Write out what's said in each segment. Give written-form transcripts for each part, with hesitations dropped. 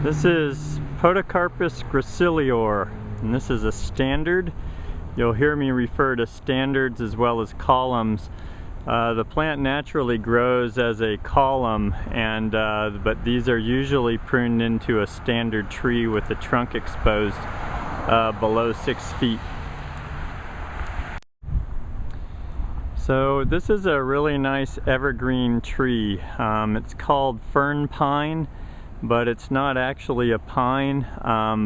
This is Podocarpus gracilior, and this is a standard. You'll hear me refer to standards as well as columns. The plant naturally grows as a column, but these are usually pruned into a standard tree with the trunk exposed below 6 feet. So this is a really nice evergreen tree. It's called Fern Pine, but it's not actually a pine,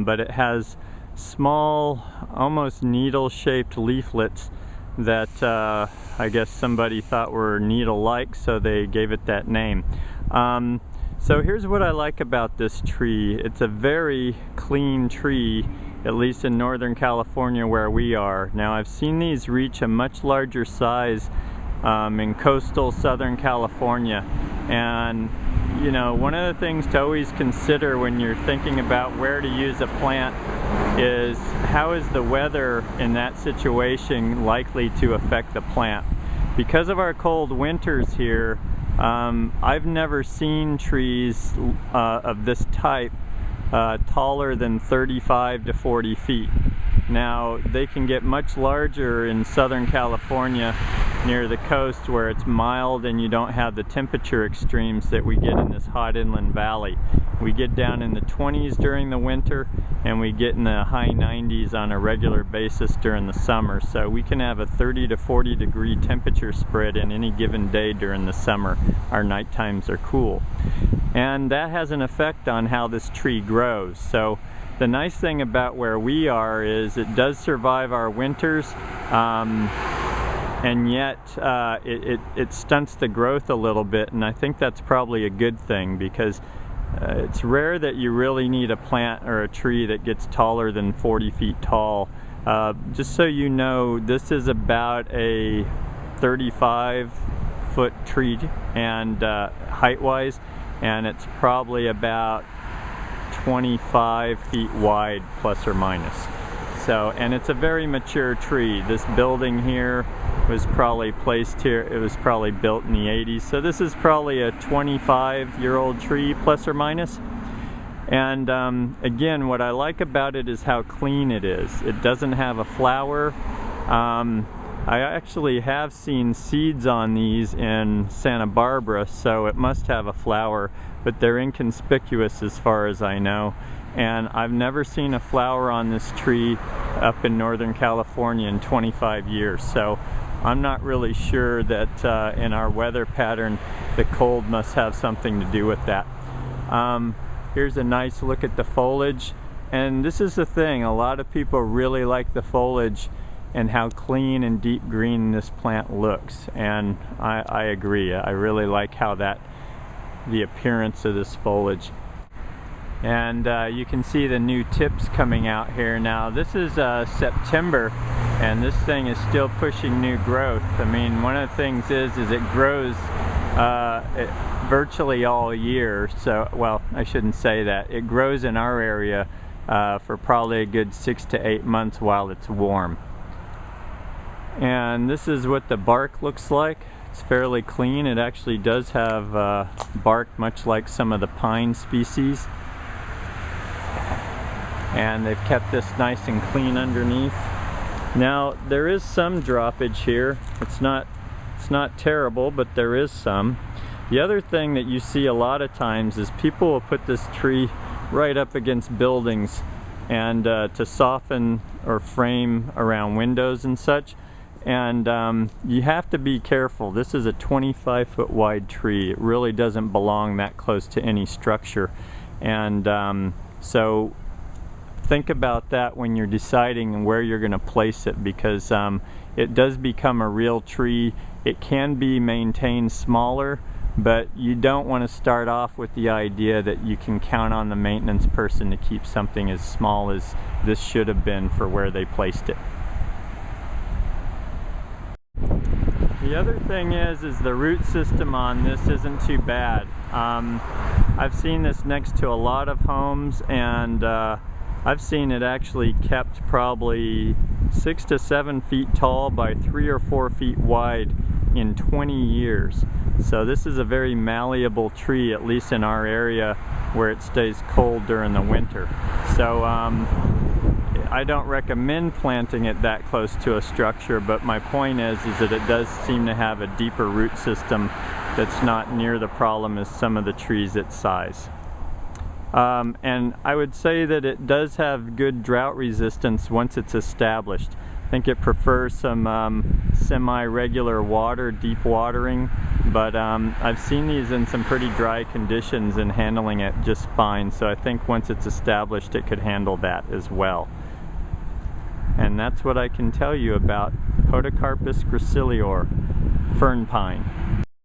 but it has small, almost needle-shaped leaflets that I guess somebody thought were needle-like, so they gave it that name. So here's what I like about this tree. It's a very clean tree, at least in Northern California where we are. Now I've seen these reach a much larger size in coastal Southern California, and you know, one of the things to always consider when you're thinking about where to use a plant is how is the weather in that situation likely to affect the plant. Because of our cold winters here, I've never seen trees of this type taller than 35 to 40 feet. Now they can get much larger in Southern California near the coast where it's mild and you don't have the temperature extremes that we get in this hot inland valley. We get down in the 20s during the winter and we get in the high 90s on a regular basis during the summer. So we can have a 30 to 40 degree temperature spread in any given day during the summer. Our night times are cool. And that has an effect on how this tree grows. So the nice thing about where we are is it does survive our winters, and yet it stunts the growth a little bit, and I think that's probably a good thing, because it's rare that you really need a plant or a tree that gets taller than 40 feet tall. Just so you know, this is about a 35-foot tree and height-wise, and it's probably about 25 feet wide, plus or minus. So, and it's a very mature tree. This building here was probably placed here, it was probably built in the 80s. So this is probably a 25-year-old tree, plus or minus. And again, what I like about it is how clean it is. It doesn't have a flower. I actually have seen seeds on these in Santa Barbara, so it must have a flower, but they're inconspicuous as far as I know. And I've never seen a flower on this tree up in Northern California in 25 years. So I'm not really sure that in our weather pattern, the cold must have something to do with that. Here's a nice look at the foliage. And this is the thing, a lot of people really like the foliage and how clean and deep green this plant looks. And I agree, I really like how the appearance of this foliage. And you can see the new tips coming out here now. This is September, and this thing is still pushing new growth. I mean, one of the things is it grows virtually all year. So, well, I shouldn't say that. It grows in our area for probably a good 6 to 8 months while it's warm. And this is what the bark looks like. It's fairly clean. It actually does have bark much like some of the pine species. And they've kept this nice and clean underneath. Now there is some droppage here. It's not terrible, but there is some. The other thing that you see a lot of times is people will put this tree right up against buildings and to soften or frame around windows and such. And you have to be careful. This is a 25-foot wide tree. It really doesn't belong that close to any structure. And so think about that when you're deciding where you're going to place it, because it does become a real tree. It can be maintained smaller, but you don't want to start off with the idea that you can count on the maintenance person to keep something as small as this should have been for where they placed it. The other thing is the root system on this isn't too bad. I've seen this next to a lot of homes, and I've seen it actually kept probably 6 to 7 feet tall by 3 or 4 feet wide in 20 years. So this is a very malleable tree, at least in our area where it stays cold during the winter. So I don't recommend planting it that close to a structure, but my point is that it does seem to have a deeper root system that's not near the problem as some of the trees its size. And I would say that it does have good drought resistance once it's established. I think it prefers some semi-regular water, deep watering, but I've seen these in some pretty dry conditions and handling it just fine, so I think once it's established it could handle that as well. And that's what I can tell you about Podocarpus gracilior, fern pine.